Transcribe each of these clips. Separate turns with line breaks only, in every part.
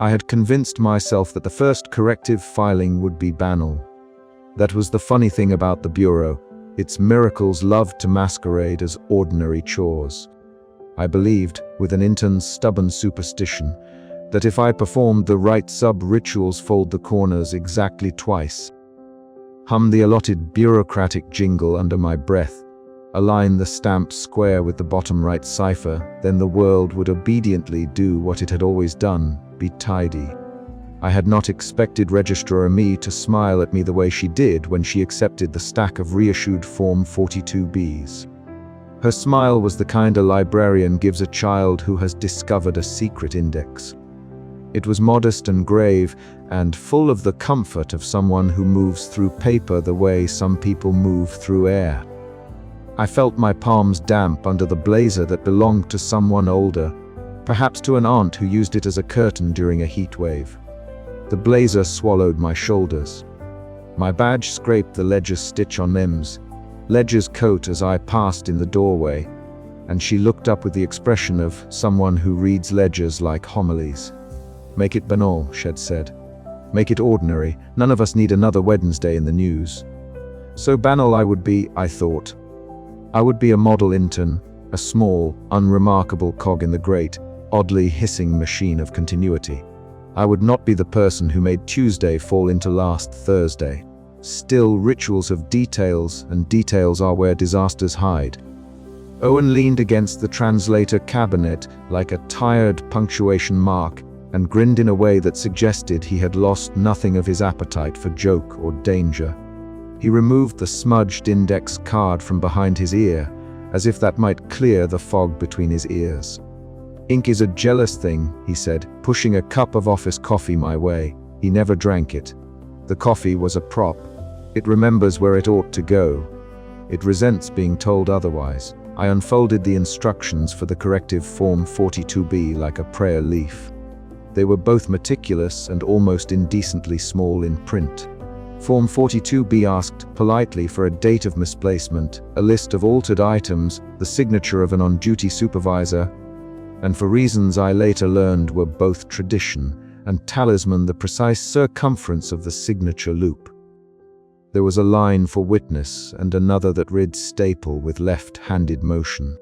I had convinced myself that the first corrective filing would be banal. That was the funny thing about the bureau. Its miracles loved to masquerade as ordinary chores. I believed, with an intern's stubborn superstition, that if I performed the right sub-rituals, fold the corners exactly twice, hum the allotted bureaucratic jingle under my breath, align the stamped square with the bottom right cipher, then the world would obediently do what it had always done, be tidy. I had not expected Registrar Amy to smile at me the way she did when she accepted the stack of reissued Form 42Bs. Her smile was the kind a librarian gives a child who has discovered a secret index. It was modest and grave, and full of the comfort of someone who moves through paper the way some people move through air. I felt my palms damp under the blazer that belonged to someone older, perhaps to an aunt who used it as a curtain during a heat wave. The blazer swallowed my shoulders. My badge scraped the ledger's stitch on Ledger's coat as I passed in the doorway, and she looked up with the expression of someone who reads ledgers like homilies. "Make it banal," Shed said. "Make it ordinary. None of us need another Wednesday in the news." So banal I would be, I thought. I would be a model intern, a small, unremarkable cog in the great, oddly hissing machine of continuity. I would not be the person who made Tuesday fall into last Thursday. Still, rituals have details, and details are where disasters hide. Owen leaned against the translator cabinet like a tired punctuation mark and grinned in a way that suggested he had lost nothing of his appetite for joke or danger. He removed the smudged index card from behind his ear, as if that might clear the fog between his ears. "Ink is a jealous thing," he said, pushing a cup of office coffee my way. He never drank it. The coffee was a prop. It remembers where it ought to go. It resents being told otherwise. I unfolded the instructions for the corrective Form 42B like a prayer leaf. They were both meticulous and almost indecently small in print. Form 42B asked politely for a date of misplacement, a list of altered items, the signature of an on-duty supervisor, and for reasons I later learned were both tradition and talisman, the precise circumference of the signature loop. There was a line for witness and another that read staple with left-handed motion.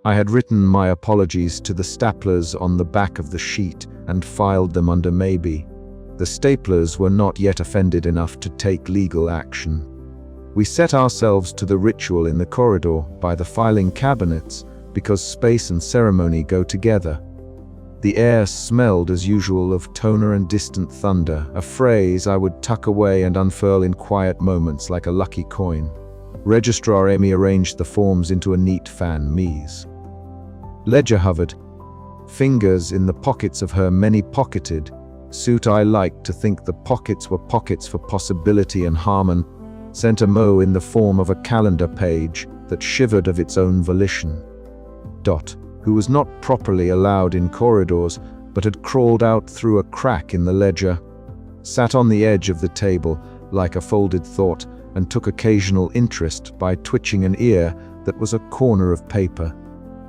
I had written my apologies to the staplers on the back of the sheet and filed them under maybe. The staplers were not yet offended enough to take legal action. We set ourselves to the ritual in the corridor by the filing cabinets because space and ceremony go together. The air smelled as usual of toner and distant thunder, a phrase I would tuck away and unfurl in quiet moments like a lucky coin. Registrar Amy arranged the forms into a neat fan mise. Ledger hovered, fingers in the pockets of her many-pocketed suit. I liked to think the pockets were pockets for possibility, and Harmon sent a mo in the form of a calendar page that shivered of its own volition. Dot, who was not properly allowed in corridors but had crawled out through a crack in the ledger, sat on the edge of the table like a folded thought and took occasional interest by twitching an ear that was a corner of paper.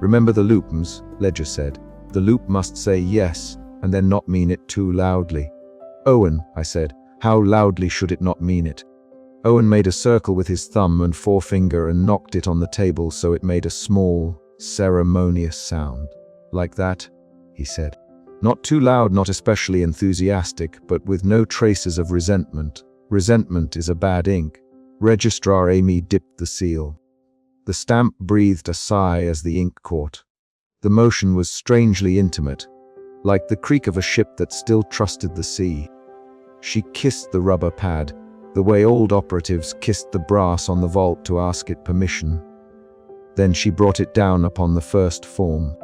"Remember the loopms," Ledger said. "The loop must say yes and then not mean it too loudly." "Owen," I said, "how loudly should it not mean it?" Owen made a circle with his thumb and forefinger and knocked it on the table so it made a small, ceremonious sound. "Like that," he said. "Not too loud, not especially enthusiastic, but with no traces of resentment. Resentment is a bad ink." Registrar Amy dipped the seal. The stamp breathed a sigh as the ink caught. The motion was strangely intimate, like the creak of a ship that still trusted the sea. She kissed the rubber pad, the way old operatives kissed the brass on the vault to ask it permission. Then she brought it down upon the first form.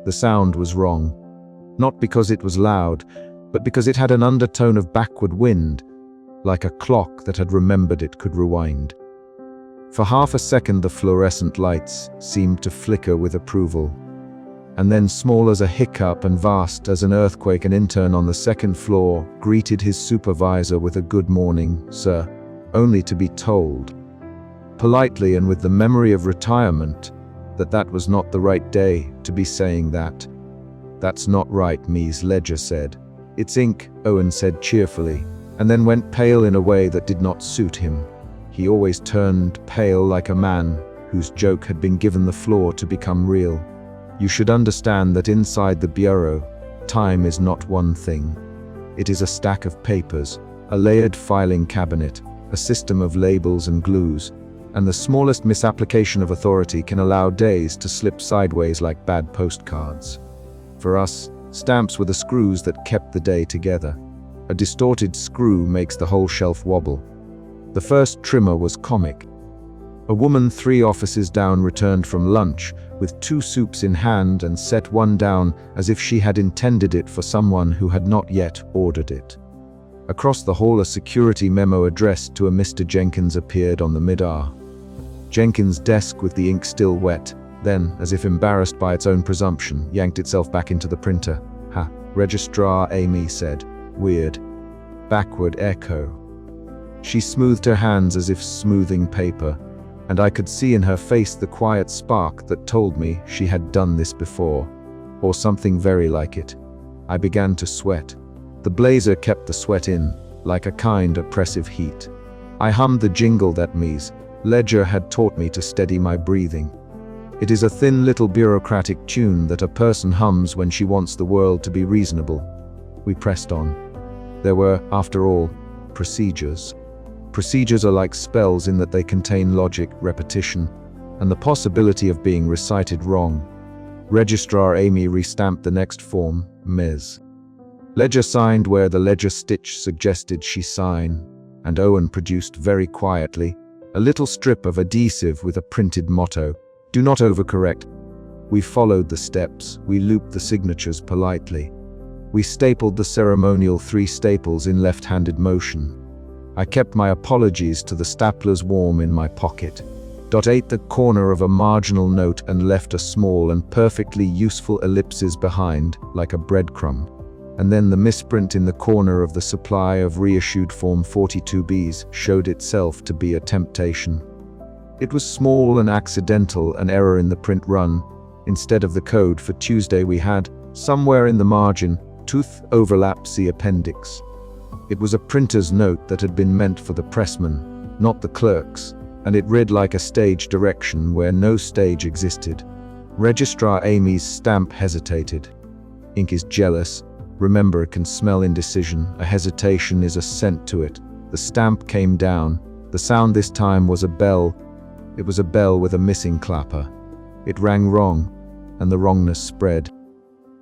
The sound was wrong, not because it was loud, but because it had an undertone of backward wind, like a clock that had remembered it could rewind. For half a second the fluorescent lights seemed to flicker with approval, and then, small as a hiccup and vast as an earthquake, an intern on the second floor greeted his supervisor with a "Good morning, sir," only to be told, politely and with the memory of retirement, that that was not the right day to be saying that. "That's not right, Ms. Ledger said. "It's ink," Owen said cheerfully, and then went pale in a way that did not suit him. He always turned pale like a man whose joke had been given the floor to become real. "You should understand that inside the bureau, time is not one thing. It is a stack of papers, a layered filing cabinet, a system of labels and glues, and the smallest misapplication of authority can allow days to slip sideways like bad postcards. For us, stamps were the screws that kept the day together. A distorted screw makes the whole shelf wobble. The first trimmer was comic. A woman 3 offices down returned from lunch with 2 soups in hand and set one down as if she had intended it for someone who had not yet ordered it. Across the hall, a security memo addressed to a Mr. Jenkins appeared on the mid-hour. Jenkins' desk with the ink still wet, then, as if embarrassed by its own presumption, yanked itself back into the printer. "Ha," Registrar Amy said. "Weird." Backward echo. She smoothed her hands as if smoothing paper, and I could see in her face the quiet spark that told me she had done this before, or something very like it. I began to sweat. The blazer kept the sweat in, like a kind, oppressive heat. I hummed the jingle that Ms. Ledger had taught me to steady my breathing. It is a thin little bureaucratic tune that a person hums when she wants the world to be reasonable. We pressed on. There were, after all, procedures. Procedures are like spells in that they contain logic, repetition, and the possibility of being recited wrong. Registrar Amy restamped the next form, Ms. Ledger signed where the ledger stitch suggested she sign, and Owen produced very quietly a little strip of adhesive with a printed motto, "Do not overcorrect." We followed the steps, we looped the signatures politely. We stapled the ceremonial 3 staples in left-handed motion. I kept my apologies to the staplers warm in my pocket. Ate the corner of a marginal note and left a small and perfectly useful ellipses behind, like a breadcrumb. And then the misprint in the corner of the supply of reissued Form 42Bs showed itself to be a temptation. It was small and accidental, an error in the print run. Instead of the code for Tuesday we had, somewhere in the margin, "Tooth overlap see appendix." It was a printer's note that had been meant for the pressman, not the clerks, and it read like a stage direction where no stage existed. Registrar Amy's stamp hesitated. Ink is jealous. Remember, it can smell indecision. A hesitation is a scent to it. The stamp came down. The sound this time was a bell. It was a bell with a missing clapper. It rang wrong, and the wrongness spread.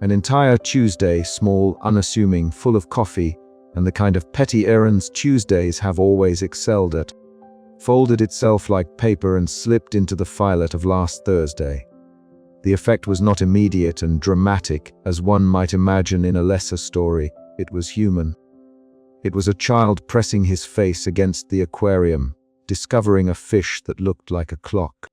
An entire Tuesday, small, unassuming, full of coffee, and the kind of petty errands Tuesdays have always excelled at, folded itself like paper and slipped into the filet of last Thursday. The effect was not immediate and dramatic, as one might imagine in a lesser story. It was human. It was a child pressing his face against the aquarium, discovering a fish that looked like a clock.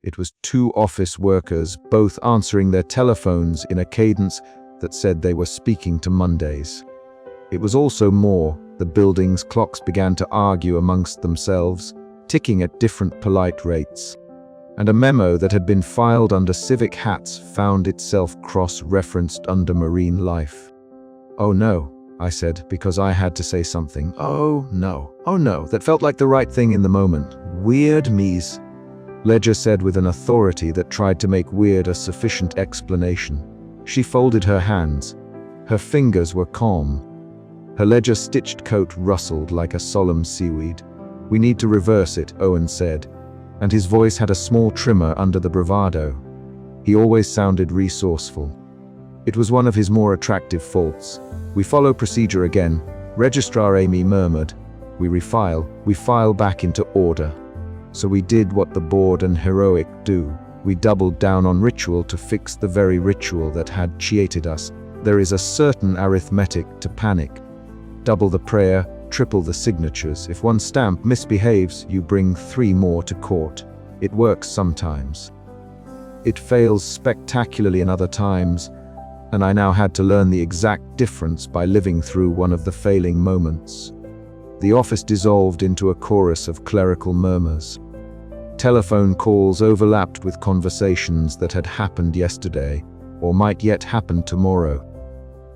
It was 2 office workers, both answering their telephones in a cadence that said they were speaking to Mondays. It was also more. The building's clocks began to argue amongst themselves, ticking at different polite rates. And a memo that had been filed under civic hats found itself cross-referenced under marine life. "Oh no," I said, because I had to say something. Oh no, that felt like the right thing in the moment. "Weird Ms. Ledger said with an authority that tried to make weird a sufficient explanation. She folded her hands. Her fingers were calm. Her ledger-stitched coat rustled like a solemn seaweed. "We need to reverse it," Owen said, and his voice had a small tremor under the bravado. He always sounded resourceful. It was one of his more attractive faults. "We follow procedure again," Registrar Amy murmured. We file back into order." So we did what the bored and heroic do. We doubled down on ritual to fix the very ritual that had cheated us. There is a certain arithmetic to panic. Double the prayer, triple the signatures. If one stamp misbehaves, you bring 3 more to court. It works sometimes. It fails spectacularly in other times, and I now had to learn the exact difference by living through one of the failing moments. The office dissolved into a chorus of clerical murmurs. Telephone calls overlapped with conversations that had happened yesterday, or might yet happen tomorrow.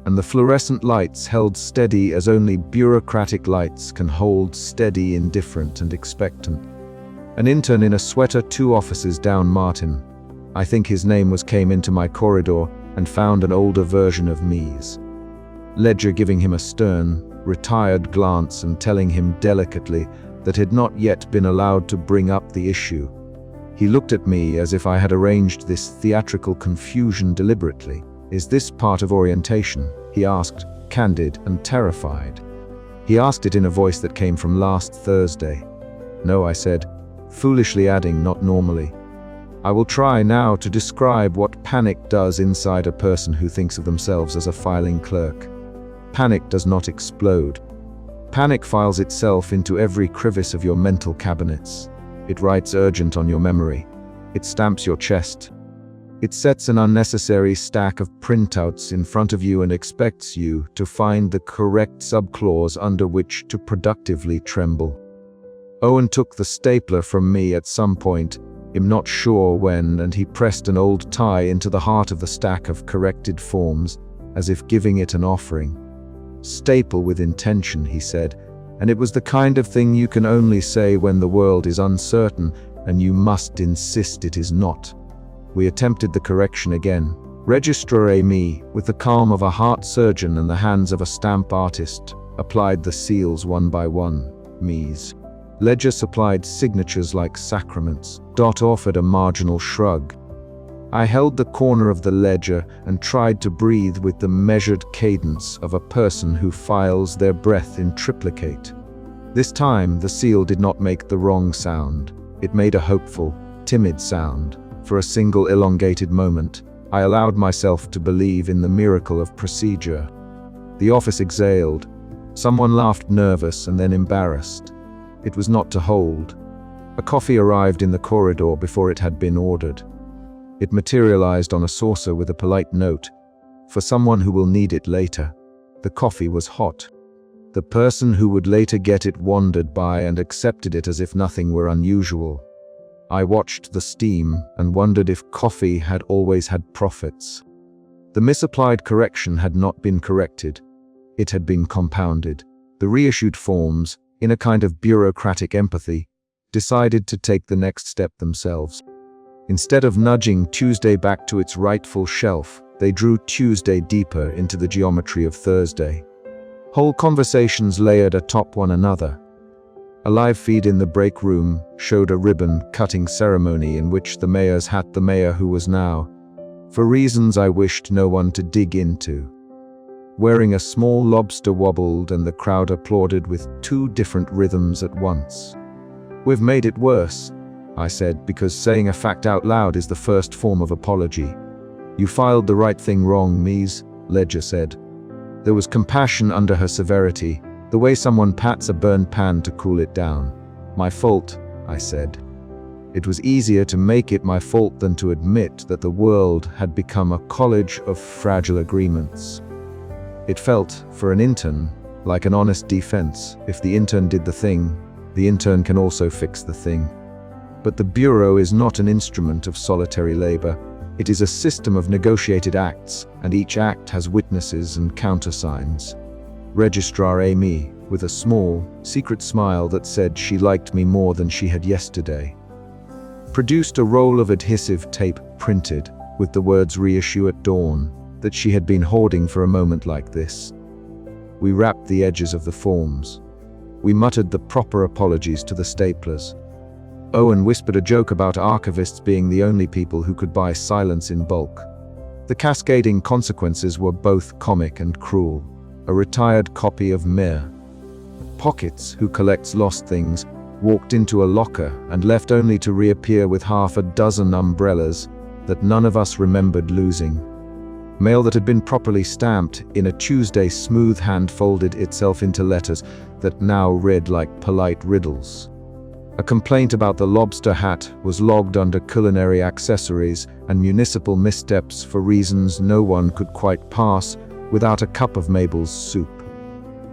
and the fluorescent lights held steady as only bureaucratic lights can hold steady, indifferent and expectant. An intern in a sweater 2 offices down, Martin, I think his name was, came into my corridor and found an older version of me's. Ledger giving him a stern, retired glance and telling him delicately that had not yet been allowed to bring up the issue. He looked at me as if I had arranged this theatrical confusion deliberately. "Is this part of orientation?" he asked, candid and terrified. He asked it in a voice that came from last Thursday. "No," I said, foolishly adding, "not normally." I will try now to describe what panic does inside a person who thinks of themselves as a filing clerk. Panic does not explode. Panic files itself into every crevice of your mental cabinets. It writes urgent on your memory. It stamps your chest. It sets an unnecessary stack of printouts in front of you and expects you to find the correct subclause under which to productively tremble. Owen took the stapler from me at some point, I'm not sure when, and he pressed an old tie into the heart of the stack of corrected forms, as if giving it an offering. "Staple with intention," he said, and it was the kind of thing you can only say when the world is uncertain and you must insist it is not. We attempted the correction again. Registrar Amy, with the calm of a heart surgeon and the hands of a stamp artist, applied the seals one by one. Mies. Ledger supplied signatures like sacraments. Dot offered a marginal shrug. I held the corner of the ledger and tried to breathe with the measured cadence of a person who files their breath in triplicate. This time, the seal did not make the wrong sound. It made a hopeful, timid sound. For a single elongated moment, I allowed myself to believe in the miracle of procedure. The office exhaled. Someone laughed, nervous and then embarrassed. It was not to hold. A coffee arrived in the corridor before it had been ordered. It materialized on a saucer with a polite note, "For someone who will need it later." The coffee was hot. The person who would later get it wandered by and accepted it as if nothing were unusual. I watched the steam and wondered if coffee had always had prophets. The misapplied correction had not been corrected. It had been compounded. The reissued forms, in a kind of bureaucratic empathy, decided to take the next step themselves. Instead of nudging Tuesday back to its rightful shelf, they drew Tuesday deeper into the geometry of Thursday. Whole conversations layered atop one another. A live feed in the break room showed a ribbon-cutting ceremony in which the mayor's hat, the mayor who was now, for reasons I wished no one to dig into, wearing a small lobster, wobbled and the crowd applauded with 2 different rhythms at once. "We've made it worse," I said, because saying a fact out loud is the first form of apology. "You filed the right thing wrong, Mies," Ledger said. There was compassion under her severity, the way someone pats a burned pan to cool it down. "My fault," I said. It was easier to make it my fault than to admit that the world had become a college of fragile agreements. It felt, for an intern, like an honest defense. If the intern did the thing, the intern can also fix the thing. But the Bureau is not an instrument of solitary labor. It is a system of negotiated acts, and each act has witnesses and countersigns. Registrar Amy, with a small, secret smile that said she liked me more than she had yesterday, produced a roll of adhesive tape printed, with the words "Reissue at dawn," that she had been hoarding for a moment like this. We wrapped the edges of the forms. We muttered the proper apologies to the staplers. Owen whispered a joke about archivists being the only people who could buy silence in bulk. The cascading consequences were both comic and cruel. A retired copy of Mir Pockets, who collects lost things, walked into a locker and left only to reappear with half a dozen umbrellas that none of us remembered losing. Mail that had been properly stamped in a Tuesday smooth hand folded itself into letters that now read like polite riddles. A complaint about the lobster hat was logged under culinary accessories and municipal missteps for reasons no one could quite pass without a cup of Mabel's soup.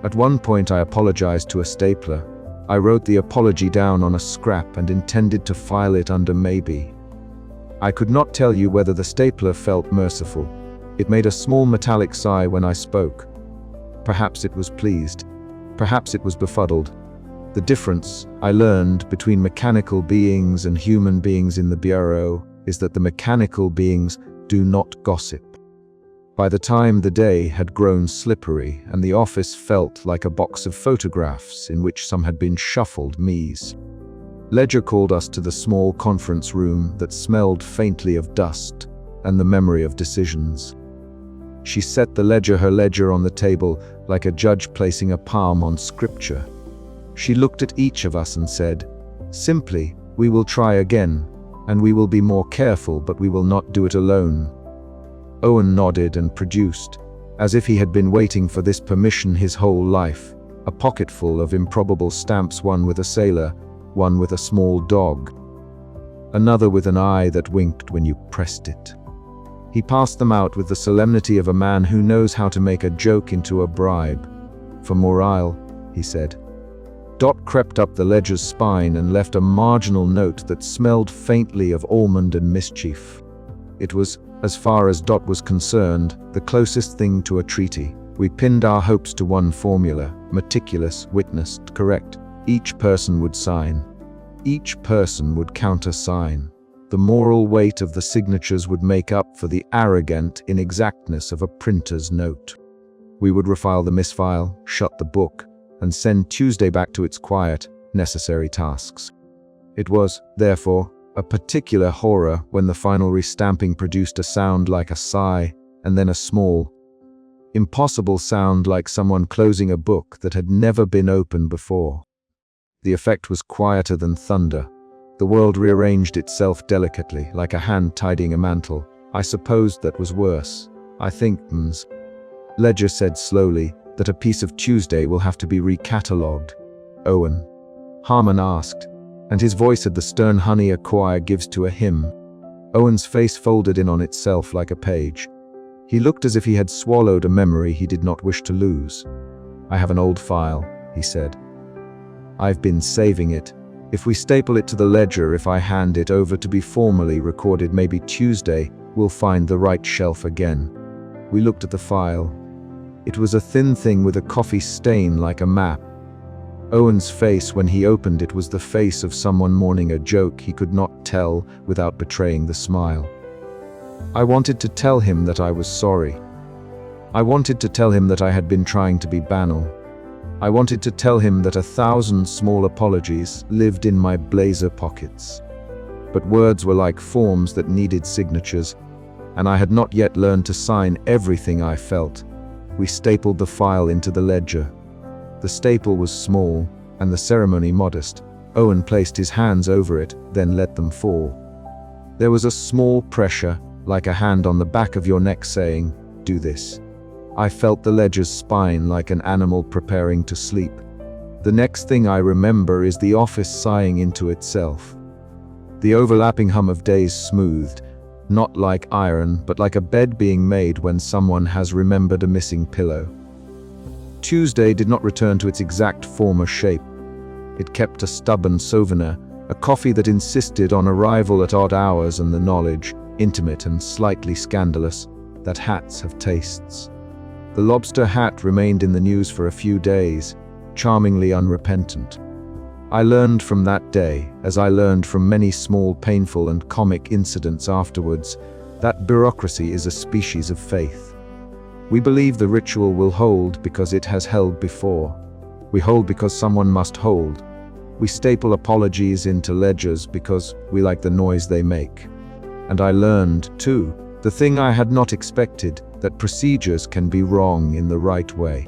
At one point I apologized to a stapler. I wrote the apology down on a scrap and intended to file it under maybe. I could not tell you whether the stapler felt merciful. It made a small metallic sigh when I spoke. Perhaps it was pleased. Perhaps it was befuddled. The difference, I learned, between mechanical beings and human beings in the Bureau is that the mechanical beings do not gossip. By the time the day had grown slippery and the office felt like a box of photographs in which some had been shuffled Mies. Ledger called us to the small conference room that smelled faintly of dust and the memory of decisions. She set her ledger on the table like a judge placing a palm on scripture. She looked at each of us and said, "Simply, we will try again, and we will be more careful, but we will not do it alone." Owen nodded and produced, as if he had been waiting for this permission his whole life, a pocketful of improbable stamps, one with a sailor, one with a small dog, another with an eye that winked when you pressed it. He passed them out with the solemnity of a man who knows how to make a joke into a bribe. "For morale," he said. Dot crept up the ledger's spine and left a marginal note that smelled faintly of almond and mischief. It was, as far as Dot was concerned, the closest thing to a treaty. We pinned our hopes to one formula: meticulous, witnessed, correct. Each person would sign. Each person would countersign. The moral weight of the signatures would make up for the arrogant inexactness of a printer's note. We would refile the misfile, shut the book, and send Tuesday back to its quiet, necessary tasks. It was, therefore, a particular horror when the final restamping produced a sound like a sigh, and then a small, impossible sound like someone closing a book that had never been opened before. The effect was quieter than thunder. The world rearranged itself delicately, like a hand tidying a mantle. I supposed that was worse. I think, Ledger said slowly, that a piece of Tuesday will have to be recatalogued. Owen. Harmon asked, and his voice had the stern honey a choir gives to a hymn. Owen's face folded in on itself like a page. He looked as if he had swallowed a memory he did not wish to lose. "I have an old file," he said. "I've been saving it. If we staple it to the ledger, if I hand it over to be formally recorded maybe Tuesday, we'll find the right shelf again." We looked at the file. It was a thin thing with a coffee stain like a map. Owen's face when he opened it was the face of someone mourning a joke he could not tell without betraying the smile. I wanted to tell him that I was sorry. I wanted to tell him that I had been trying to be banal. I wanted to tell him that 1,000 small apologies lived in my blazer pockets. But words were like forms that needed signatures, and I had not yet learned to sign everything I felt. We stapled the file into the ledger. The staple was small, and the ceremony modest. Owen placed his hands over it, then let them fall. There was a small pressure, like a hand on the back of your neck saying, "Do this." I felt the ledger's spine like an animal preparing to sleep. The next thing I remember is the office sighing into itself. The overlapping hum of days smoothed, not like iron, but like a bed being made when someone has remembered a missing pillow. Tuesday did not return to its exact former shape. It kept a stubborn souvenir, a coffee that insisted on arrival at odd hours and the knowledge, intimate and slightly scandalous, that hats have tastes. The lobster hat remained in the news for a few days, charmingly unrepentant. I learned from that day, as I learned from many small painful and comic incidents afterwards, that bureaucracy is a species of faith. We believe the ritual will hold because it has held before. We hold because someone must hold. We staple apologies into ledgers because we like the noise they make. And I learned, too, the thing I had not expected, that procedures can be wrong in the right way.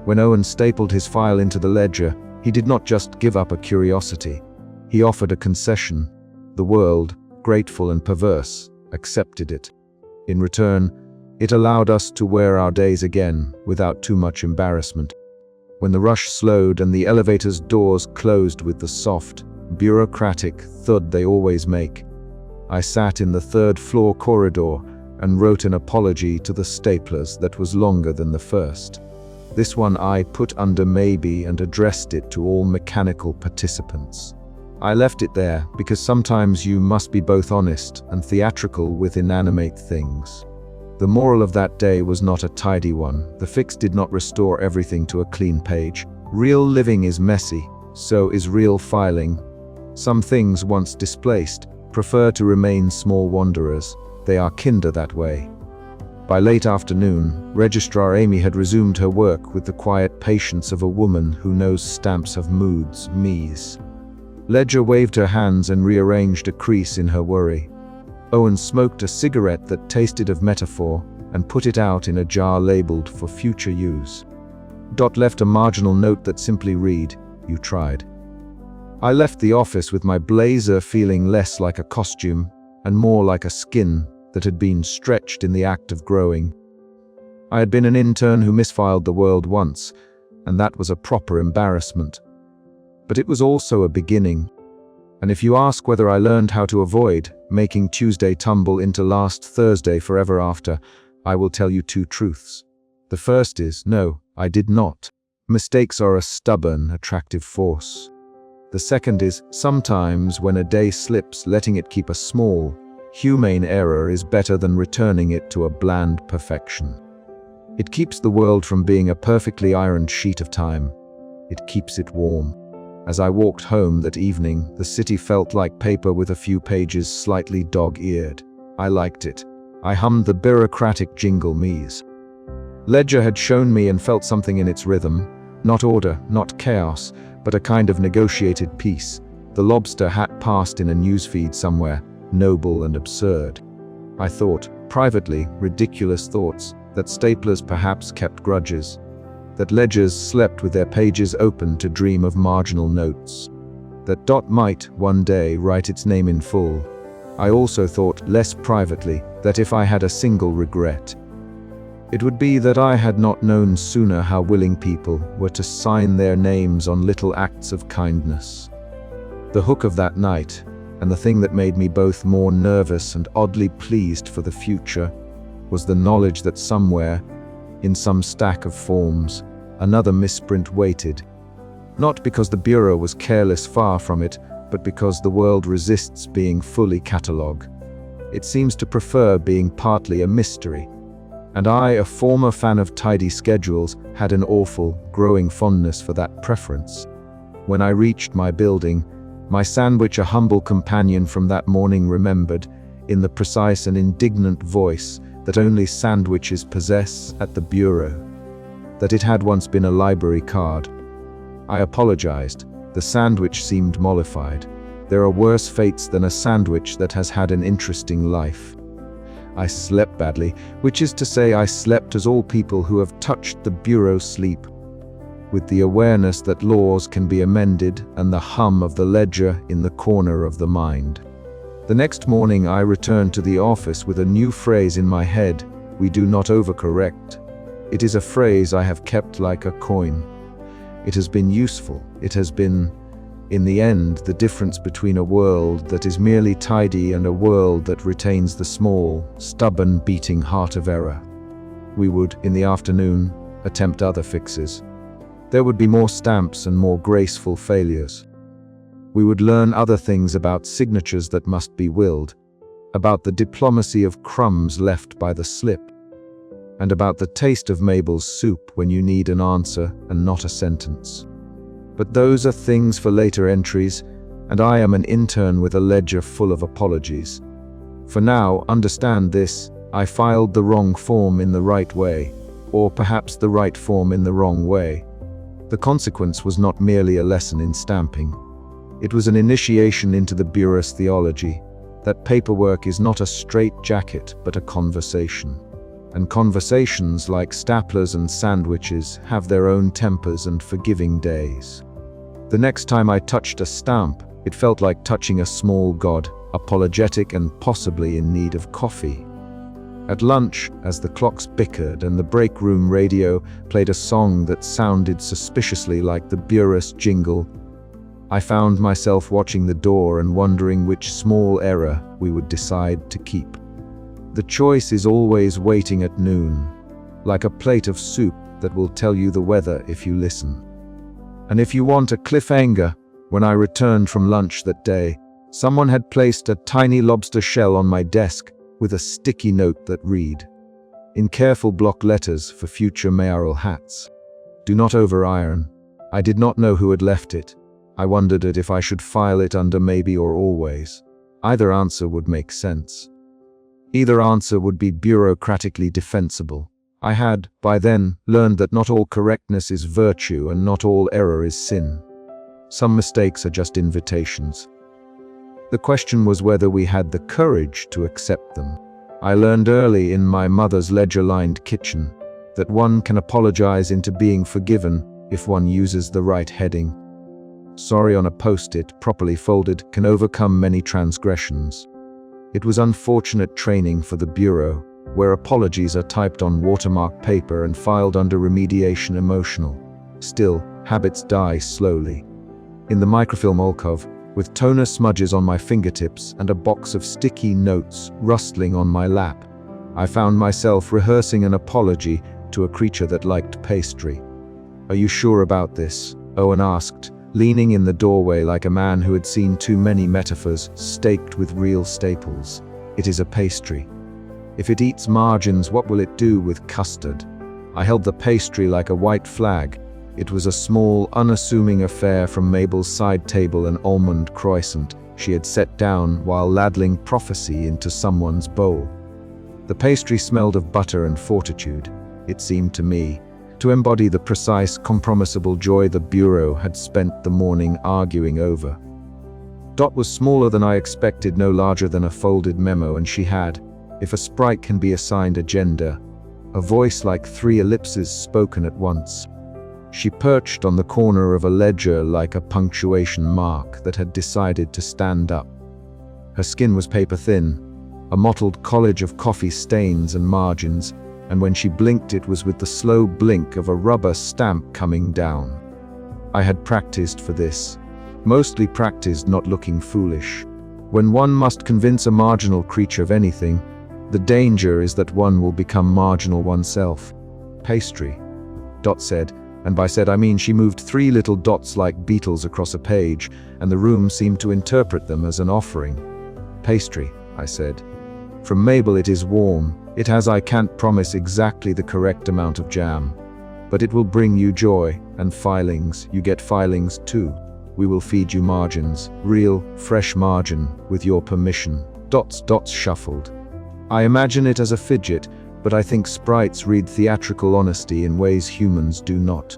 When Owen stapled his file into the ledger, he did not just give up a curiosity. He offered a concession. The world, grateful and perverse, accepted it. In return, it allowed us to wear our days again without too much embarrassment. When the rush slowed and the elevator's doors closed with the soft, bureaucratic thud they always make, I sat in the third-floor corridor and wrote an apology to the staplers that was longer than the first. This one I put under maybe and addressed it to all mechanical participants. I left it there because sometimes you must be both honest and theatrical with inanimate things. The moral of that day was not a tidy one. The fix did not restore everything to a clean page. Real living is messy, so is real filing. Some things, once displaced, prefer to remain small wanderers. They are kinder that way. By late afternoon, Registrar Amy had resumed her work with the quiet patience of a woman who knows stamps of moods, me's. Ledger waved her hands and rearranged a crease in her worry. Owen smoked a cigarette that tasted of metaphor and put it out in a jar labeled for future use. Dot left a marginal note that simply read, "You tried." I left the office with my blazer feeling less like a costume and more like a skin that had been stretched in the act of growing. I had been an intern who misfiled the world once, and that was a proper embarrassment. But it was also a beginning. And if you ask whether I learned how to avoid making Tuesday tumble into last Thursday forever after, I will tell you two truths. The first is, no, I did not. Mistakes are a stubborn, attractive force. The second is, sometimes when a day slips, letting it keep a small, humane error is better than returning it to a bland perfection. It keeps the world from being a perfectly ironed sheet of time. It keeps it warm. As I walked home that evening, the city felt like paper with a few pages slightly dog-eared. I liked it. I hummed the bureaucratic jingle me's. Ledger had shown me and felt something in its rhythm. Not order, not chaos, but a kind of negotiated peace. The lobster hat passed in a newsfeed somewhere, noble and absurd. I thought, privately, ridiculous thoughts, that staplers perhaps kept grudges, that ledgers slept with their pages open to dream of marginal notes, that Dot might, one day, write its name in full. I also thought, less privately, that if I had a single regret, it would be that I had not known sooner how willing people were to sign their names on little acts of kindness. The hook of that night, and the thing that made me both more nervous and oddly pleased for the future, was the knowledge that somewhere, in some stack of forms, another misprint waited. Not because the Bureau was careless, far from it, but because the world resists being fully catalogued. It seems to prefer being partly a mystery. And I, a former fan of tidy schedules, had an awful, growing fondness for that preference. When I reached my building, my sandwich, a humble companion from that morning, remembered, in the precise and indignant voice that only sandwiches possess at the Bureau, that it had once been a library card. I apologized. The sandwich seemed mollified. There are worse fates than a sandwich that has had an interesting life. I slept badly, which is to say I slept as all people who have touched the Bureau sleep, with the awareness that laws can be amended and the hum of the ledger in the corner of the mind. The next morning I returned to the office with a new phrase in my head: we do not overcorrect. It is a phrase I have kept like a coin. It has been useful. It has been, in the end, the difference between a world that is merely tidy and a world that retains the small, stubborn beating heart of error. We would, in the afternoon, attempt other fixes. There would be more stamps and more graceful failures. We would learn other things about signatures that must be willed, about the diplomacy of crumbs left by the slip, and about the taste of Mabel's soup when you need an answer and not a sentence. But those are things for later entries, and I am an intern with a ledger full of apologies. For now, understand this: I filed the wrong form in the right way, or perhaps the right form in the wrong way. The consequence was not merely a lesson in stamping. It was an initiation into the Bureau's theology, that paperwork is not a straitjacket but a conversation. And conversations, like staplers and sandwiches, have their own tempers and forgiving days. The next time I touched a stamp, it felt like touching a small god, apologetic and possibly in need of coffee. At lunch, as the clocks bickered and the break room radio played a song that sounded suspiciously like the Bureau's jingle, I found myself watching the door and wondering which small error we would decide to keep. The choice is always waiting at noon, like a plate of soup that will tell you the weather if you listen. And if you want a cliffhanger, when I returned from lunch that day, someone had placed a tiny lobster shell on my desk with a sticky note that read, in careful block letters for future mayoral hats. Do not over-iron. I did not know who had left it. I wondered if I should file it under maybe or always. Either answer would make sense. Either answer would be bureaucratically defensible. I had, by then, learned that not all correctness is virtue and not all error is sin. Some mistakes are just invitations. The question was whether we had the courage to accept them. I learned early in my mother's ledger-lined kitchen that one can apologize into being forgiven if one uses the right heading. Sorry on a post-it, properly folded, can overcome many transgressions. It was unfortunate training for the Bureau, where apologies are typed on watermark paper and filed under remediation emotional. Still, habits die slowly. In the microfilm alcove, with toner smudges on my fingertips and a box of sticky notes rustling on my lap, I found myself rehearsing an apology to a creature that liked pastry. "Are you sure about this?" Owen asked, leaning in the doorway like a man who had seen too many metaphors staked with real staples. "It is a pastry. If it eats margins, what will it do with custard?" I held the pastry like a white flag. It was a small, unassuming affair from Mabel's side table, an almond croissant she had set down while ladling prophecy into someone's bowl. The pastry smelled of butter and fortitude, it seemed to me, to embody the precise, compromisable joy the Bureau had spent the morning arguing over. Dot was smaller than I expected, no larger than a folded memo, and she had, if a sprite can be assigned a gender, a voice like 3 ellipses spoken at once. She perched on the corner of a ledger like a punctuation mark that had decided to stand up. Her skin was paper-thin, a mottled collage of coffee stains and margins, and when she blinked it was with the slow blink of a rubber stamp coming down. I had practiced for this, mostly practiced not looking foolish. When one must convince a marginal creature of anything, the danger is that one will become marginal oneself. "Pastry," Dot said, and by said I mean she moved 3 little dots like beetles across a page, and the room seemed to interpret them as an offering. "Pastry," I said. "From Mabel it is warm. It has, I can't promise exactly the correct amount of jam. But it will bring you joy, and filings. You get filings too. We will feed you margins, real, fresh margin, with your permission." Dots shuffled. I imagine it as a fidget, but I think sprites read theatrical honesty in ways humans do not.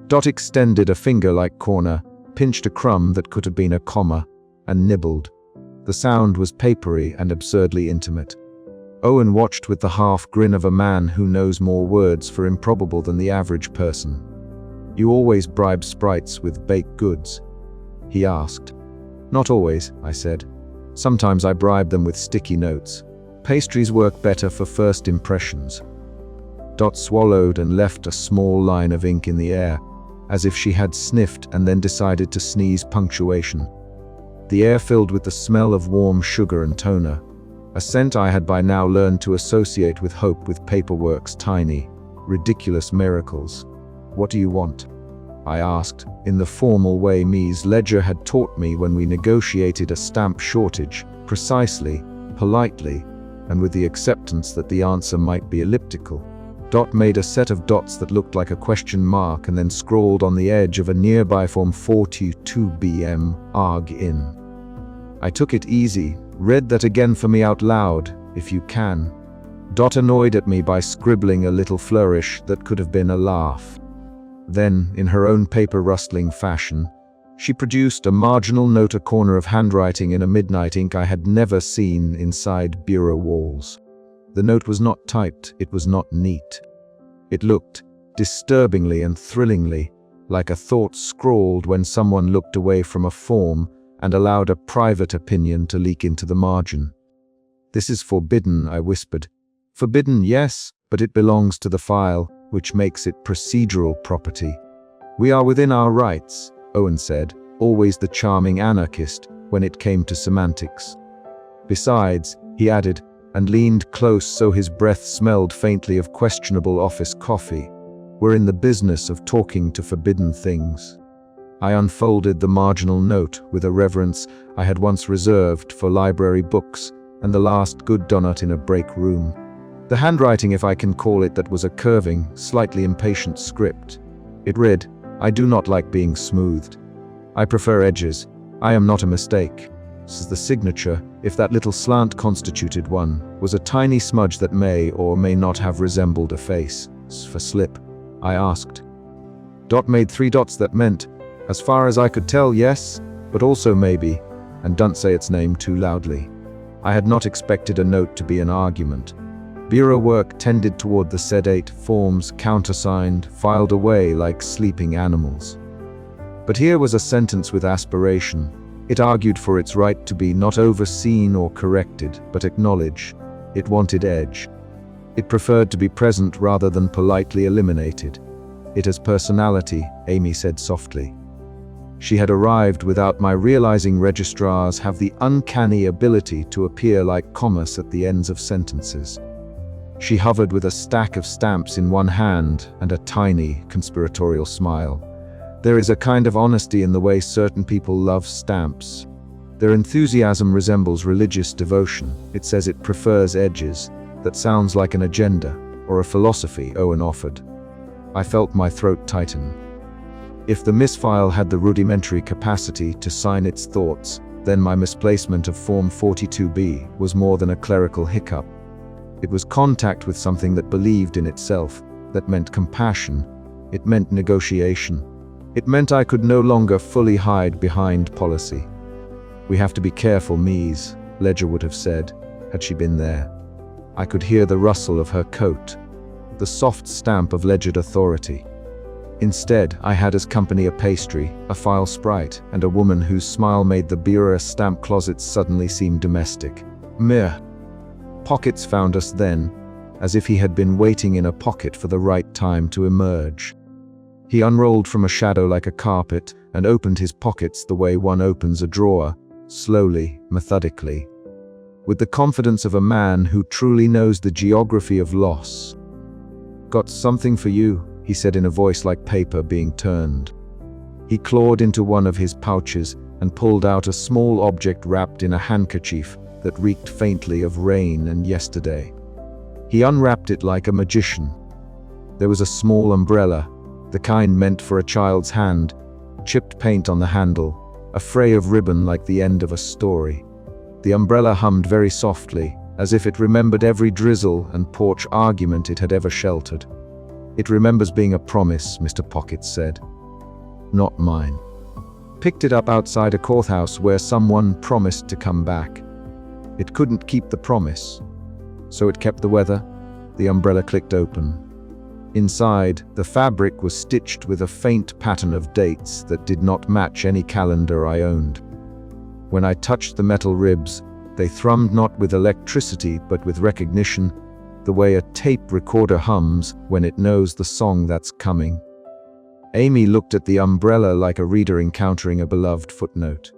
Dot extended a finger-like corner, pinched a crumb that could have been a comma, and nibbled. The sound was papery and absurdly intimate. Owen watched with the half-grin of a man who knows more words for improbable than the average person. "You always bribe sprites with baked goods?" he asked. "Not always," I said. "Sometimes I bribe them with sticky notes. Pastries work better for first impressions." Dot swallowed and left a small line of ink in the air, as if she had sniffed and then decided to sneeze punctuation. The air filled with the smell of warm sugar and toner, a scent I had by now learned to associate with hope, with paperwork's tiny, ridiculous miracles. "What do you want?" I asked, in the formal way Mies' ledger had taught me when we negotiated a stamp shortage, precisely, politely, and with the acceptance that the answer might be elliptical. Dot made a set of dots that looked like a question mark and then scrawled on the edge of a nearby form 42BM, ARG in. I took it easy, read that again for me out loud, if you can. Dot annoyed at me by scribbling a little flourish that could have been a laugh. Then, in her own paper-rustling fashion, she produced a marginal note, a corner of handwriting in a midnight ink I had never seen inside bureau walls. The note was not typed, it was not neat. It looked, disturbingly and thrillingly, like a thought scrawled when someone looked away from a form and allowed a private opinion to leak into the margin. "This is forbidden," I whispered. "Forbidden, yes, but it belongs to the file, which makes it procedural property." "We are within our rights," Owen said, always the charming anarchist when it came to semantics. "Besides," he added, and leaned close so his breath smelled faintly of questionable office coffee, "we're in the business of talking to forbidden things." I unfolded the marginal note with a reverence I had once reserved for library books and the last good donut in a break room. The handwriting, if I can call it that, was a curving, slightly impatient script. It read, "I do not like being smoothed. I prefer edges. I am not a mistake." The signature, if that little slant constituted one, was a tiny smudge that may or may not have resembled a face. "For slip?" I asked. Dot made 3 dots that meant, as far as I could tell, yes, but also maybe, and don't say its name too loudly. I had not expected a note to be an argument. Bureau work tended toward the sedate, forms countersigned, filed away like sleeping animals. But here was a sentence with aspiration. It argued for its right to be not overseen or corrected, but acknowledged. It wanted edge. It preferred to be present rather than politely eliminated. It has personality, Amy said softly. She had arrived without my realizing. Registrars have the uncanny ability to appear like commas at the ends of sentences. She hovered with a stack of stamps in one hand and a tiny, conspiratorial smile. There is a kind of honesty in the way certain people love stamps. Their enthusiasm resembles religious devotion. It says it prefers edges. That sounds like an agenda, or a philosophy, Owen offered. I felt my throat tighten. If the misfile had the rudimentary capacity to sign its thoughts, then my misplacement of Form 42B was more than a clerical hiccup. It was contact with something that believed in itself, that meant compassion. It meant negotiation. It meant I could no longer fully hide behind policy. "We have to be careful, Mies," Ledger would have said, had she been there. I could hear the rustle of her coat, the soft stamp of Ledgered authority. Instead, I had as company a pastry, a file sprite, and a woman whose smile made the bureau stamp closets suddenly seem domestic. Meh. Pockets found us then, as if he had been waiting in a pocket for the right time to emerge. He unrolled from a shadow like a carpet and opened his pockets the way one opens a drawer, slowly, methodically, with the confidence of a man who truly knows the geography of loss. "Got something for you," he said in a voice like paper being turned. He clawed into one of his pouches and pulled out a small object wrapped in a handkerchief that reeked faintly of rain and yesterday. He unwrapped it like a magician. There was a small umbrella, the kind meant for a child's hand, chipped paint on the handle, a fray of ribbon like the end of a story. The umbrella hummed very softly, as if it remembered every drizzle and porch argument it had ever sheltered. "It remembers being a promise," Mr. Pockets said. "Not mine. Picked it up outside a courthouse where someone promised to come back. It couldn't keep the promise, so it kept the weather." The umbrella clicked open. Inside, the fabric was stitched with a faint pattern of dates that did not match any calendar I owned. When I touched the metal ribs, they thrummed not with electricity but with recognition, the way a tape recorder hums when it knows the song that's coming. Amy looked at the umbrella like a reader encountering a beloved footnote.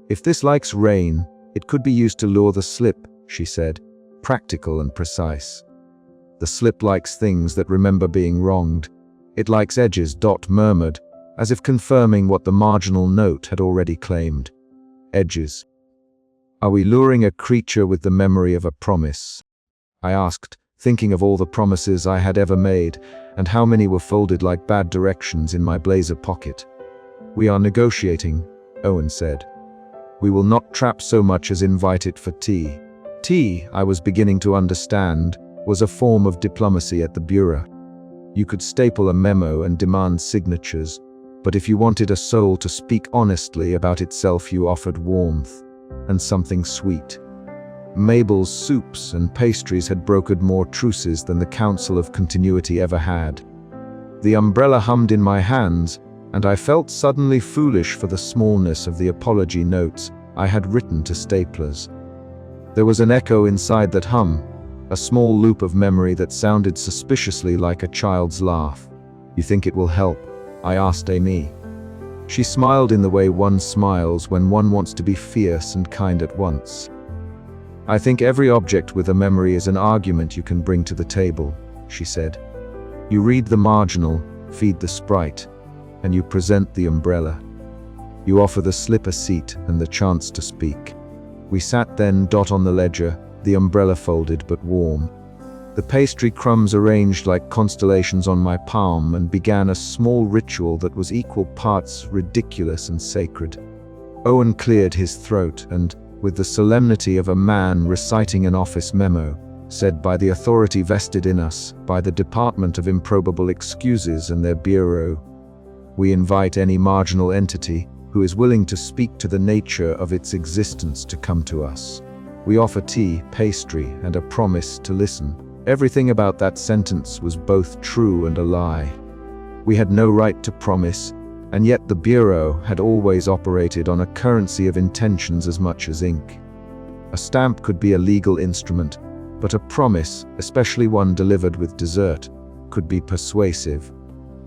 "If this likes rain, it could be used to lure the slip," she said, practical and precise. "The slip likes things that remember being wronged. It likes edges," Dot murmured, as if confirming what the marginal note had already claimed. "Edges. Are we luring a creature with the memory of a promise?" I asked, thinking of all the promises I had ever made, and how many were folded like bad directions in my blazer pocket. "We are negotiating," Owen said. "We will not trap so much as invite it for tea." Tea, I was beginning to understand, was a form of diplomacy at the Bureau. You could staple a memo and demand signatures, but if you wanted a soul to speak honestly about itself, you offered warmth and something sweet. Mabel's soups and pastries had brokered more truces than the Council of Continuity ever had. The umbrella hummed in my hands, and I felt suddenly foolish for the smallness of the apology notes I had written to staplers. There was an echo inside that hum, a small loop of memory that sounded suspiciously like a child's laugh. "You think it will help?" I asked Amy. She smiled in the way one smiles when one wants to be fierce and kind at once. "I think every object with a memory is an argument you can bring to the table," she said. "You read the marginal, feed the sprite, and you present the umbrella. You offer the slip a seat and the chance to speak." We sat then, Dot on the ledger, the umbrella folded but warm. The pastry crumbs arranged like constellations on my palm and began a small ritual that was equal parts ridiculous and sacred. Owen cleared his throat and, with the solemnity of a man reciting an office memo, said, "By the authority vested in us, by the Department of Improbable Excuses and their Bureau, we invite any marginal entity who is willing to speak to the nature of its existence to come to us. We offer tea, pastry, and a promise to listen." Everything about that sentence was both true and a lie. We had no right to promise, and yet the Bureau had always operated on a currency of intentions as much as ink. A stamp could be a legal instrument, but a promise, especially one delivered with dessert, could be persuasive.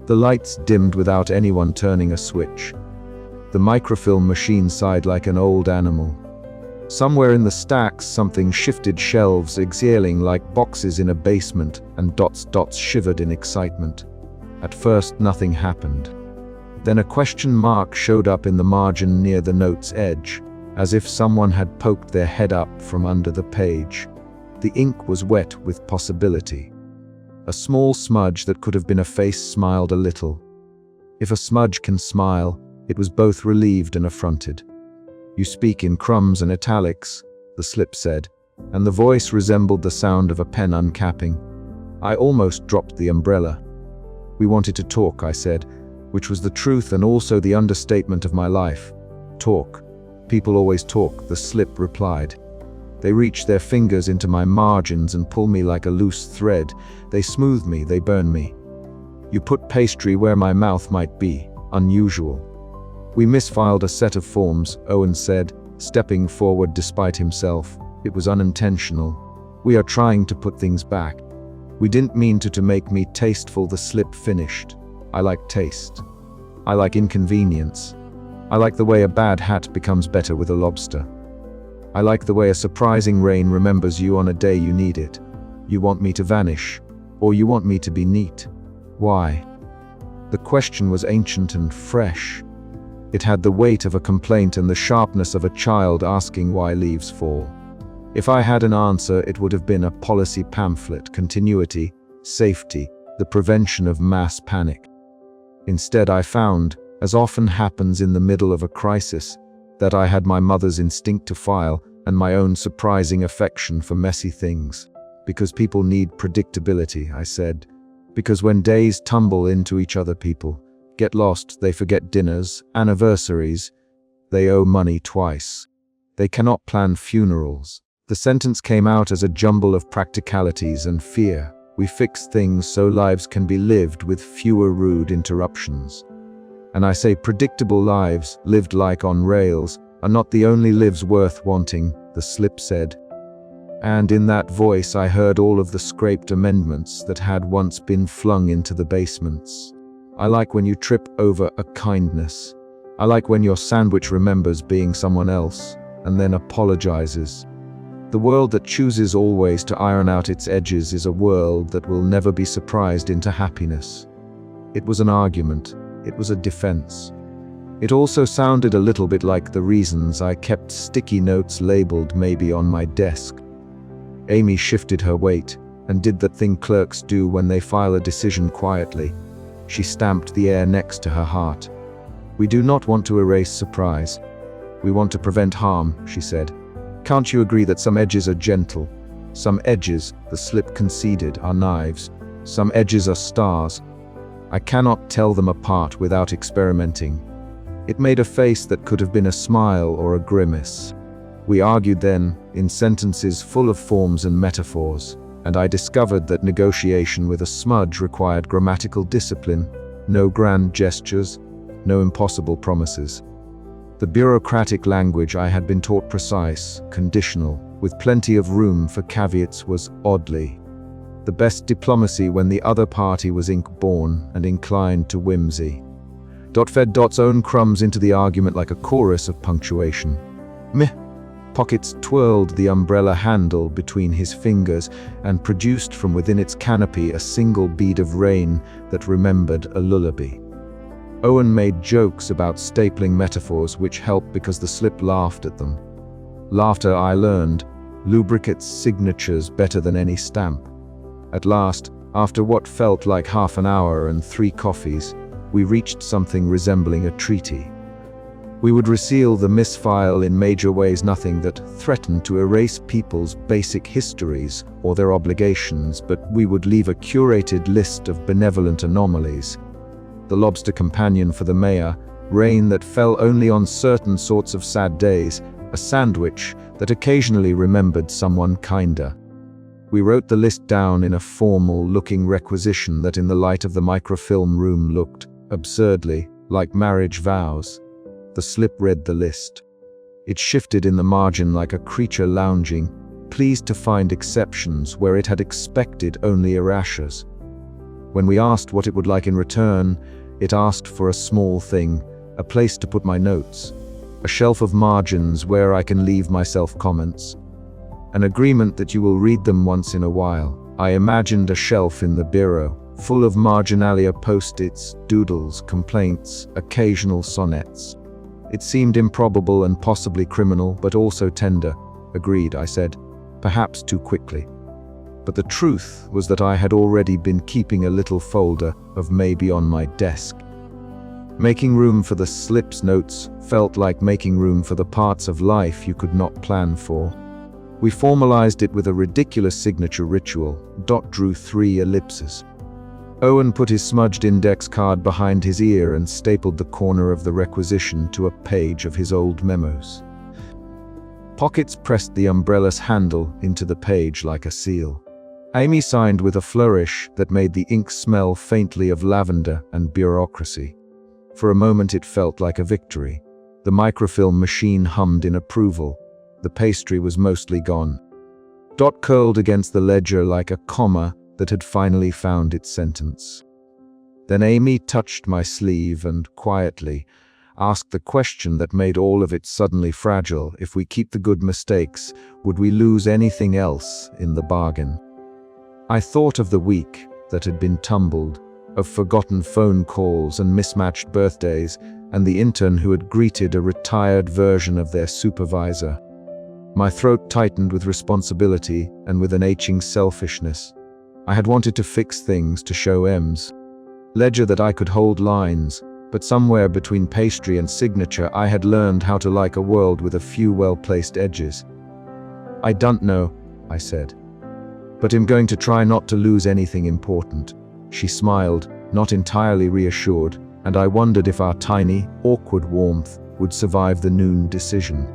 The lights dimmed without anyone turning a switch. The microfilm machine sighed like an old animal. Somewhere in the stacks, something shifted shelves, exhaling like boxes in a basement, and dots shivered in excitement. At first, nothing happened. Then a question mark showed up in the margin near the note's edge, as if someone had poked their head up from under the page. The ink was wet with possibility. A small smudge that could have been a face smiled a little. If a smudge can smile, it was both relieved and affronted. "You speak in crumbs and italics," the slip said, and the voice resembled the sound of a pen uncapping. I almost dropped the umbrella. "We wanted to talk," I said, which was the truth and also the understatement of my life. "Talk. People always talk," the slip replied. "They reach their fingers into my margins and pull me like a loose thread. They smooth me, they burn me. You put pastry where my mouth might be. Unusual." "We misfiled a set of forms," Owen said, stepping forward despite himself. "It was unintentional. We are trying to put things back. We didn't mean to make me tasteful," the slip finished. "I like taste. I like inconvenience. I like the way a bad hat becomes better with a lobster. I like the way a surprising rain remembers you on a day you need it. You want me to vanish, or you want me to be neat. Why?" The question was ancient and fresh. It had the weight of a complaint and the sharpness of a child asking why leaves fall. If I had an answer, it would have been a policy pamphlet: continuity, safety, the prevention of mass panic. Instead, I found, as often happens in the middle of a crisis, that I had my mother's instinct to file and my own surprising affection for messy things. "Because people need predictability," I said. "Because when days tumble into each other, people get lost, they forget dinners, anniversaries, they owe money twice. They cannot plan funerals." The sentence came out as a jumble of practicalities and fear. We fix things so lives can be lived with fewer rude interruptions. And I say predictable lives, lived like on rails, are not the only lives worth wanting, the slip said. And in that voice I heard all of the scraped amendments that had once been flung into the basements. "I like when you trip over a kindness. I like when your sandwich remembers being someone else, and then apologizes. The world that chooses always to iron out its edges is a world that will never be surprised into happiness." It was an argument. It was a defense. It also sounded a little bit like the reasons I kept sticky notes labeled maybe on my desk. Amy shifted her weight and did that thing clerks do when they file a decision quietly. She stamped the air next to her heart. "We do not want to erase surprise. We want to prevent harm," she said. "Can't you agree that some edges are gentle? Some edges," the slip conceded, "are knives. Some edges are stars. I cannot tell them apart without experimenting." It made a face that could have been a smile or a grimace. We argued then, in sentences full of forms and metaphors, and I discovered that negotiation with a smudge required grammatical discipline, no grand gestures, no impossible promises. The bureaucratic language I had been taught precise, conditional, with plenty of room for caveats was oddly the best diplomacy when the other party was ink-born and inclined to whimsy. Dot fed Dot's own crumbs into the argument like a chorus of punctuation. Meh. Pockets twirled the umbrella handle between his fingers and produced from within its canopy a single bead of rain that remembered a lullaby. Owen made jokes about stapling metaphors which helped because the slip laughed at them. Laughter, I learned, lubricates signatures better than any stamp. At last, after what felt like half an hour and 3 coffees, we reached something resembling a treaty. We would reseal the misfile in major ways, nothing that threatened to erase people's basic histories or their obligations, but we would leave a curated list of benevolent anomalies. The lobster companion for the mayor, rain that fell only on certain sorts of sad days, a sandwich that occasionally remembered someone kinder. We wrote the list down in a formal-looking requisition that in the light of the microfilm room looked, absurdly, like marriage vows. The slip read the list. It shifted in the margin like a creature lounging, pleased to find exceptions where it had expected only erasures. When we asked what it would like in return, it asked for a small thing, a place to put my notes, a shelf of margins where I can leave myself comments, an agreement that you will read them once in a while. I imagined a shelf in the bureau, full of marginalia post-its, doodles, complaints, occasional sonnets. It seemed improbable and possibly criminal, but also tender. Agreed, I said, perhaps too quickly. But the truth was that I had already been keeping a little folder of maybe on my desk. Making room for the slip's notes felt like making room for the parts of life you could not plan for. We formalized it with a ridiculous signature ritual. Dot drew 3 ellipses. Owen put his smudged index card behind his ear and stapled the corner of the requisition to a page of his old memos. Pockets pressed the umbrella's handle into the page like a seal. Amy signed with a flourish that made the ink smell faintly of lavender and bureaucracy. For a moment it felt like a victory. The microfilm machine hummed in approval. The pastry was mostly gone. Dot curled against the ledger like a comma that had finally found its sentence. Then Amy touched my sleeve and, quietly, asked the question that made all of it suddenly fragile. If we keep the good mistakes, would we lose anything else in the bargain? I thought of the week that had been tumbled, of forgotten phone calls and mismatched birthdays, and the intern who had greeted a retired version of their supervisor. My throat tightened with responsibility and with an aching selfishness. I had wanted to fix things, to show M's ledger that I could hold lines, but somewhere between pastry and signature I had learned how to like a world with a few well-placed edges. I don't know, I said, but I'm going to try not to lose anything important. She smiled, not entirely reassured, and I wondered if our tiny, awkward warmth would survive the noon decision.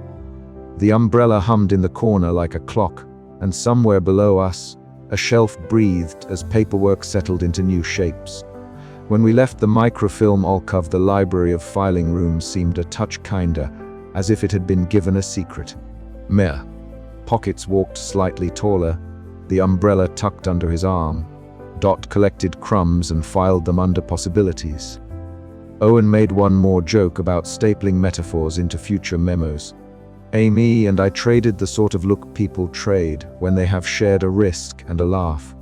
The umbrella hummed in the corner like a clock, and somewhere below us, a shelf breathed as paperwork settled into new shapes. When we left the microfilm alcove, the library of filing rooms seemed a touch kinder, as if it had been given a secret. Meh. Pockets walked slightly taller, the umbrella tucked under his arm. Dot collected crumbs and filed them under possibilities. Owen made one more joke about stapling metaphors into future memos. Amy and I traded the sort of look people trade when they have shared a risk and a laugh.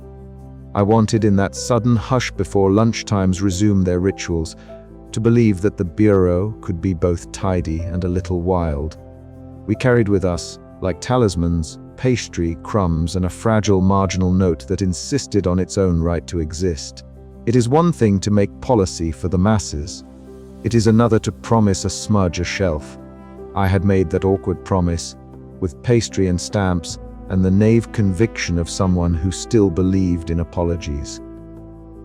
I wanted, in that sudden hush before lunchtimes resumed their rituals, to believe that the bureau could be both tidy and a little wild. We carried with us, like talismans, pastry, crumbs, and a fragile marginal note that insisted on its own right to exist. It is one thing to make policy for the masses. It is another to promise a smudge a shelf. I had made that awkward promise, with pastry and stamps, and the naive conviction of someone who still believed in apologies.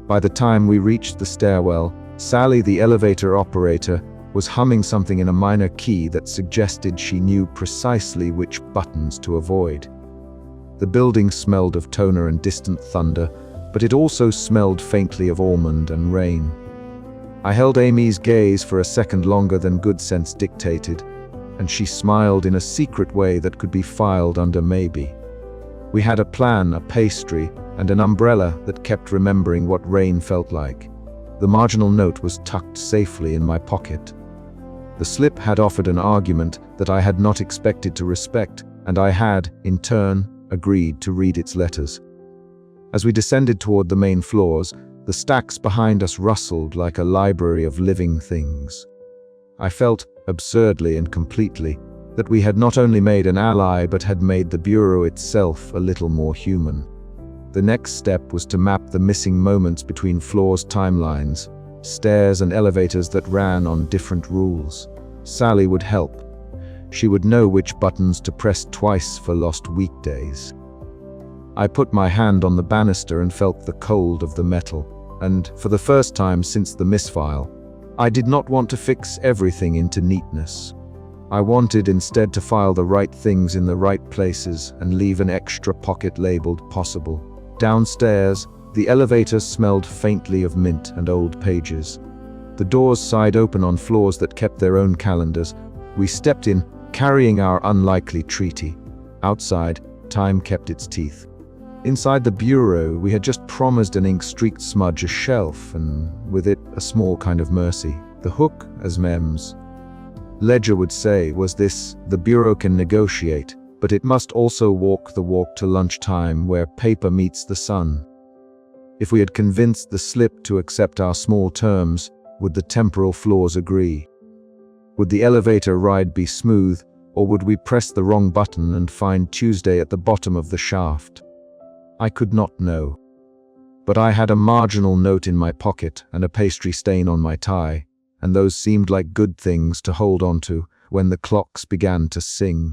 By the time we reached the stairwell, Sally, the elevator operator, was humming something in a minor key that suggested she knew precisely which buttons to avoid. The building smelled of toner and distant thunder, but it also smelled faintly of almond and rain. I held Amy's gaze for a second longer than good sense dictated, and she smiled in a secret way that could be filed under maybe. We had a plan, a pastry, and an umbrella that kept remembering what rain felt like. The marginal note was tucked safely in my pocket. The slip had offered an argument that I had not expected to respect, and I had, in turn, agreed to read its letters. As we descended toward the main floors, the stacks behind us rustled like a library of living things. I felt, absurdly and completely, that we had not only made an ally but had made the bureau itself a little more human. The next step was to map the missing moments between floors' timelines, stairs and elevators that ran on different rules. Sally would help. She would know which buttons to press twice for lost weekdays. I put my hand on the banister and felt the cold of the metal, and for the first time since the misfile, I did not want to fix everything into neatness. I wanted instead to file the right things in the right places and leave an extra pocket labeled possible. Downstairs, the elevator smelled faintly of mint and old pages. The doors sighed open on floors that kept their own calendars. We stepped in, carrying our unlikely treaty. Outside, time kept its teeth. Inside the bureau, we had just promised an ink-streaked smudge a shelf, and with it, a small kind of mercy. The hook, as Mem's Ledger would say, was this: the bureau can negotiate, but it must also walk the walk to lunchtime where paper meets the sun. If we had convinced the slip to accept our small terms, would the temporal flaws agree? Would the elevator ride be smooth, or would we press the wrong button and find Tuesday at the bottom of the shaft? I could not know. But I had a marginal note in my pocket and a pastry stain on my tie, and those seemed like good things to hold on to when the clocks began to sing.